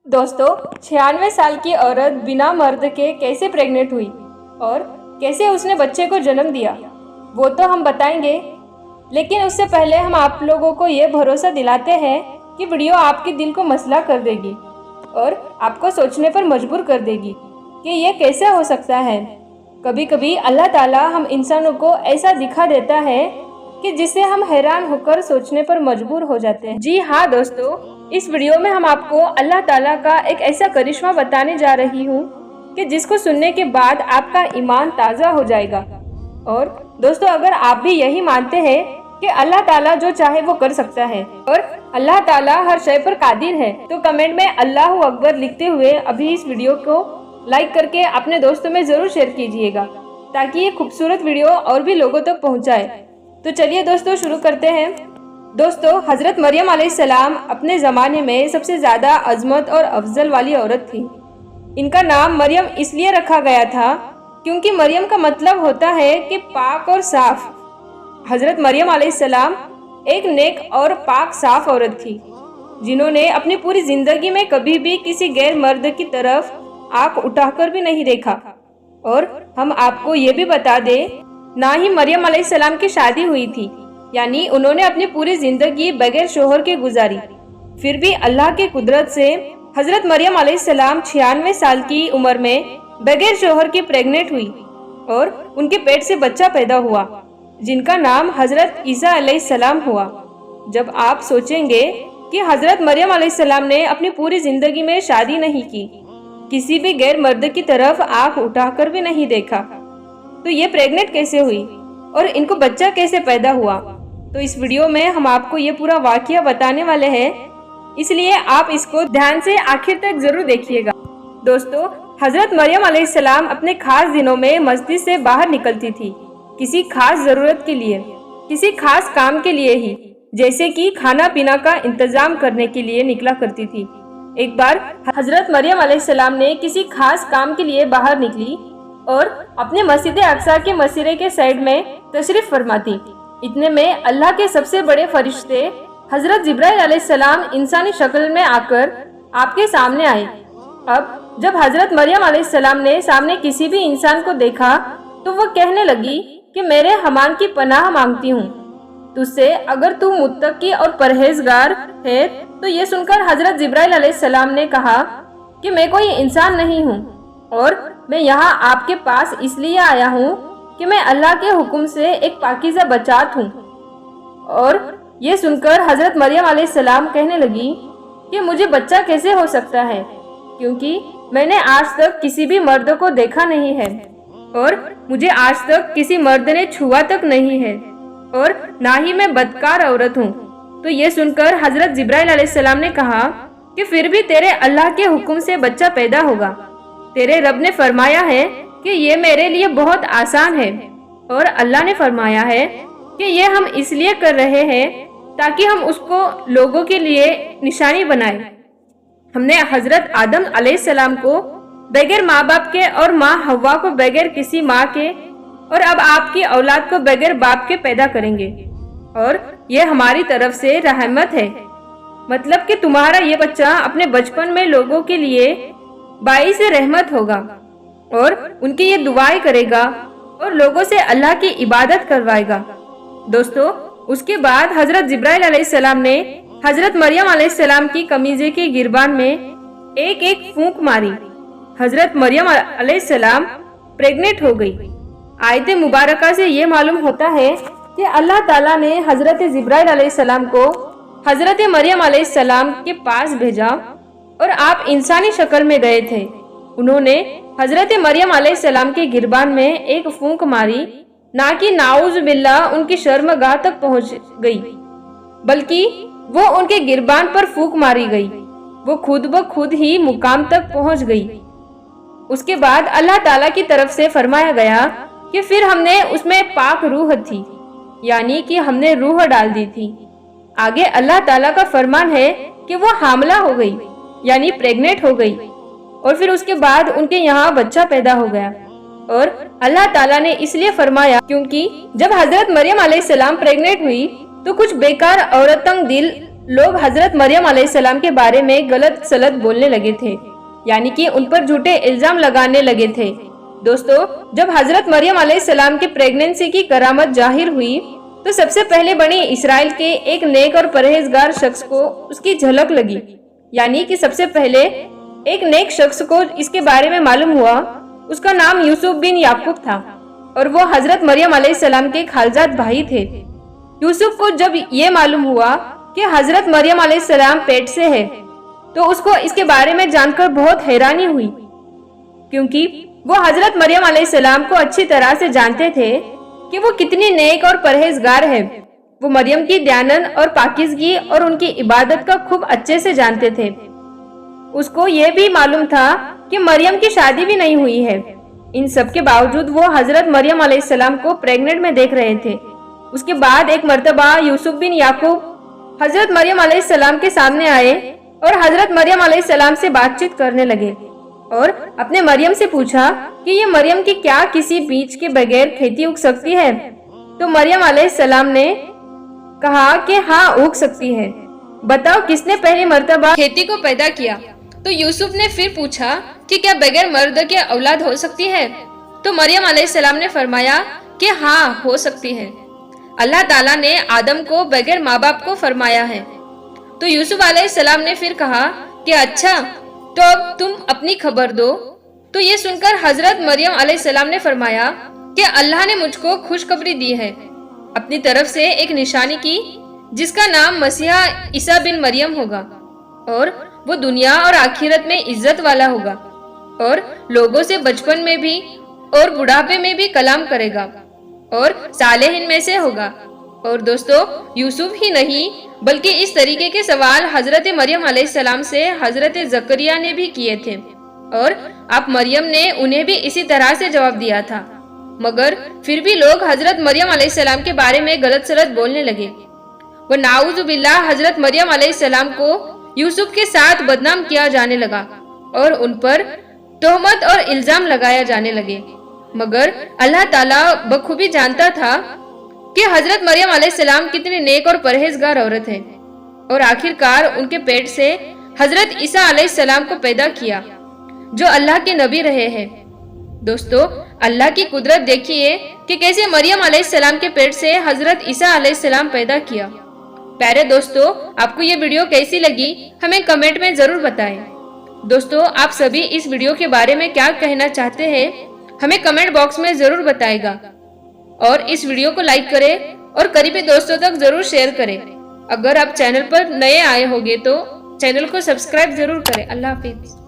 दोस्तों, 96 साल की औरत बिना मर्द के कैसे प्रेग्नेंट हुई और कैसे उसने बच्चे को जन्म दिया, वो तो हम बताएंगे। लेकिन उससे पहले हम आप लोगों को ये भरोसा दिलाते हैं कि वीडियो आपके दिल को मसला कर देगी और आपको सोचने पर मजबूर कर देगी कि ये कैसे हो सकता है। कभी कभी अल्लाह ताला हम इंसानों को ऐसा दिखा देता है कि जिससे हम हैरान होकर सोचने पर मजबूर हो जाते हैं। जी हाँ दोस्तों, इस वीडियो में हम आपको अल्लाह ताला का एक ऐसा करिश्मा बताने जा रही हूँ कि जिसको सुनने के बाद आपका ईमान ताज़ा हो जाएगा। और दोस्तों, अगर आप भी यही मानते हैं कि अल्लाह ताला जो चाहे वो कर सकता है और अल्लाह ताला हर शय पर कादिर है, तो कमेंट में अल्लाहु अकबर लिखते हुए अभी इस वीडियो को लाइक करके अपने दोस्तों में ज़रूर शेयर कीजिएगा ताकि ये खूबसूरत वीडियो और भी लोगों तक पहुँचाए। तो चलिए दोस्तों, शुरू करते हैं। दोस्तों, हज़रत मरियम अलैहिस्सलाम अपने ज़माने में सबसे ज़्यादा अजमत और अफजल वाली औरत थी। इनका नाम मरियम इसलिए रखा गया था क्योंकि मरियम का मतलब होता है कि पाक और साफ। हज़रत मरियम अलैहिस्सलाम एक नेक और पाक साफ औरत थी जिन्होंने अपनी पूरी ज़िंदगी में कभी भी किसी गैर मर्द की तरफ आँख उठाकर भी नहीं देखा। और हम आपको ये भी बता दें, ना ही मरियम अलैहिस्सलाम की शादी हुई थी, यानी उन्होंने अपनी पूरी जिंदगी बगैर शोहर के गुजारी। फिर भी अल्लाह के कुदरत से हज़रत मरियम अलैहिस्सलाम 96 साल की उम्र में बगैर शोहर की प्रेग्नेंट हुई और उनके पेट से बच्चा पैदा हुआ जिनका नाम हज़रत ईसा अलैहिस्सलाम हुआ। जब आप सोचेंगे कि हज़रत मरियम अलैहिस्सलाम ने अपनी पूरी जिंदगी में शादी नहीं की, किसी भी गैर मर्द की तरफ आँख उठाकर भी नहीं देखा, तो ये प्रेग्नेंट कैसे हुई और इनको बच्चा कैसे पैदा हुआ, तो इस वीडियो में हम आपको ये पूरा वाकया बताने वाले हैं, इसलिए आप इसको ध्यान से आखिर तक जरूर देखिएगा। दोस्तों, हज़रत मरियम अलैहिस्सलाम अपने खास दिनों में मस्जिद से बाहर निकलती थी, किसी खास ज़रूरत के लिए, किसी खास काम के लिए ही, जैसे कि खाना पीना का इंतज़ाम करने के लिए निकला करती थी। एक बार हज़रत मरियम अलैहिस्सलाम ने किसी खास काम के लिए बाहर निकली और अपने मस्जिद अक्सा के मसीरे के साइड में तशरीफ फरमा थी। इतने में अल्लाह के सबसे बड़े फरिश्ते हज़रत जिब्राइल अलैहिस्सलाम इंसानी शक्ल में आकर आपके सामने आए। अब जब हज़रत मरियम अलैहिस्सलाम ने सामने किसी भी इंसान को देखा तो वो कहने लगी कि मेरे हमान की पनाह मांगती हूँ तुझसे, अगर तू मुत्तकी और परहेजगार है। तो ये सुनकर हज़रत जिब्राइल अलैहिस्सलाम ने कहा कि मैं कोई इंसान नहीं हूँ और मैं यहाँ आपके पास इसलिए आया हूँ कि मैं अल्लाह के हुक्म से एक पाकीज़ा बचात हूँ। और ये सुनकर हज़रत मरियम अलैहिस्सलाम कहने लगी कि मुझे बच्चा कैसे हो सकता है, क्योंकि मैंने आज तक किसी भी मर्द को देखा नहीं है और मुझे आज तक किसी मर्द ने छुआ तक नहीं है और ना ही मैं बदकार औरत हूँ। तो ये सुनकर हज़रत जिब्राइल अलैहिस्सलाम ने कहा कि फिर भी तेरे अल्लाह के हुक्म से बच्चा पैदा होगा। तेरे रब ने फरमाया है कि ये मेरे लिए बहुत आसान है और अल्लाह ने फरमाया है कि ये हम इसलिए कर रहे हैं ताकि हम उसको लोगों के लिए निशानी बनाएं। हमने हज़रत आदम अलैहिस्सलाम को बगैर माँ बाप के और माँ हव्वा को बगैर किसी माँ के और अब आपकी औलाद को बगैर बाप के पैदा करेंगे और ये हमारी तरफ से रहमत है। मतलब कि तुम्हारा ये बच्चा अपने बचपन में लोगों के लिए बाइस रहमत होगा और उनकी ये दुआएं करेगा और लोगों से अल्लाह की इबादत करवाएगा। दोस्तों, उसके बाद हज़रत जिब्राइल अलैहिस्सलाम ने हज़रत मरियम अलैहिस्सलाम की कमीज़े के गिरबान में एक एक फूंक मारी। हज़रत मरियम अलैहिस्सलाम प्रेग्नेंट हो गई। आयत मुबारका से ये मालूम होता है कि अल्लाह ताला ने हज़रत जिब्राइल अलैहिस्सलाम को हज़रत मरियम अलैहिस्सलाम के पास भेजा और आप इंसानी शक्ल में गए थे। उन्होंने हज़रत मरियम अलैहिस्सलाम के गिरबान में एक फूंक मारी, ना कि नाउज़ बिल्लाह उनकी शर्मगाह तक पहुंच गई, बल्कि वो उनके गिरबान पर फूंक मारी गई। वो खुद ब खुद ही मुकाम तक पहुंच गई। उसके बाद अल्लाह ताला की तरफ से फरमाया गया कि फिर हमने उसमें पाक रूह थी, यानी कि हमने रूह डाल दी थी। आगे अल्लाह ताला का फरमान है कि वो हामला हो गई, यानी प्रेग्नेंट हो गई और फिर उसके बाद उनके यहाँ बच्चा पैदा हो गया। और अल्लाह ताला ने इसलिए फरमाया क्योंकि जब हज़रत मरियम अलैहिस्सलाम प्रेग्नेंट हुई तो कुछ बेकार और तंग दिल लोग हजरत मरियम अलैहिस्सलाम के बारे में गलत सलत बोलने लगे थे, यानी कि उन पर झूठे इल्जाम लगाने लगे थे। दोस्तों, जब हजरत मरियम अलैहिस्सलाम की प्रेगनेंसी की करामत जाहिर हुई तो सबसे पहले बनी इसराइल के एक नेक और परहेजगार शख्स को उसकी झलक लगी, यानी कि सबसे पहले एक नेक शख्स को इसके बारे में मालूम हुआ। उसका नाम यूसुफ बिन याकूब था और वो हजरत मरियम अलैहिस्सलाम के खालजात भाई थे। यूसुफ को जब ये मालूम हुआ कि हजरत मरियम अलैहिस्सलाम पेट से है तो उसको इसके बारे में जानकर बहुत हैरानी हुई, क्योंकि वो हजरत मरियम अलैहिस्सलाम को अच्छी तरह से जानते थे कि वो कितनी नेक और परहेजगार है। वो मरियम की दयानत और पाकीज़गी और उनकी इबादत का खूब अच्छे से जानते थे। उसको ये भी मालूम था कि मरियम की शादी भी नहीं हुई है। इन सब के बावजूद वो हजरत मरियम अलैहिस्सलाम को प्रेग्नेंट में देख रहे थे। उसके बाद एक मर्तबा यूसुफ बिन याकूब हजरत मरियम अलैहिस्सलाम के सामने आए और हजरत मरियम अलैहिस्सलाम से बातचीत करने लगे और अपने मरियम से पूछा कि ये मरियम की क्या किसी बीज के बगैर खेती उग सकती है? तो मरियम अलैहिस्सलाम ने कहा कि हाँ, उग सकती है। बताओ किसने पहली मर्तबा खेती को पैदा किया? तो यूसुफ ने फिर पूछा कि क्या बगैर मर्द के औलाद हो सकती है? तो मरियम अलैहिस्सलाम ने फरमाया कि हाँ, हो सकती है। अल्लाह ताला ने आदम को बगैर माँ बाप को फरमाया है। तो यूसुफ अलैहिस्सलाम ने फिर कहा कि अच्छा, तो अब तुम अपनी खबर दो। तो ये सुनकर हजरत मरियम अलैहिस्सलाम ने फरमाया कि अल्लाह ने मुझको खुशखबरी दी है अपनी तरफ से एक निशानी की, जिसका नाम मसीहा ईसा बिन मरियम होगा और वो दुनिया और आखिरत में इज्जत वाला होगा और लोगों से बचपन में भी और बुढ़ापे में भी कलाम करेगा और सालेहीन में से होगा। और दोस्तों, यूसुफ ही नहीं बल्कि इस तरीके के सवाल हजरत मरियम अलैहिस्सलाम से हजरत जकरिया ने भी किए थे और आप मरियम ने उन्हें भी इसी तरह से जवाब दिया था। मगर फिर भी लोग हजरत मरियम अलैहिस्सलाम के बारे में गलत सलत बोलने लगे। वो नाउज़ु बिल्लाह हजरत मरियम अलैहिस्सलाम को यूसुफ के साथ बदनाम किया जाने लगा और उन पर तोहमत और इल्जाम लगाया जाने लगे। मगर अल्लाह ताला बखूबी जानता था कि हजरत मरियम अलैहिस्सलाम कितनी नेक और परहेजगार औरत है और आखिरकार उनके पेट से हजरत ईसा अलैहिस्सलाम को पैदा किया, जो अल्लाह के नबी रहे हैं। दोस्तों, अल्लाह की कुदरत देखिए कि कैसे मरियम अलैहिस्सलाम के पेट से हजरत ईसा अलैहिस्सलाम पैदा किया। प्यारे दोस्तों, आपको ये वीडियो कैसी लगी हमें कमेंट में जरूर बताएं। दोस्तों, आप सभी इस वीडियो के बारे में क्या कहना चाहते हैं हमें कमेंट बॉक्स में जरूर बताएगा और इस वीडियो को लाइक करें और करीबी दोस्तों तक जरूर शेयर करें। अगर आप चैनल पर नए आए होंगे तो चैनल को सब्सक्राइब जरूर करें। अल्लाह हाफिज।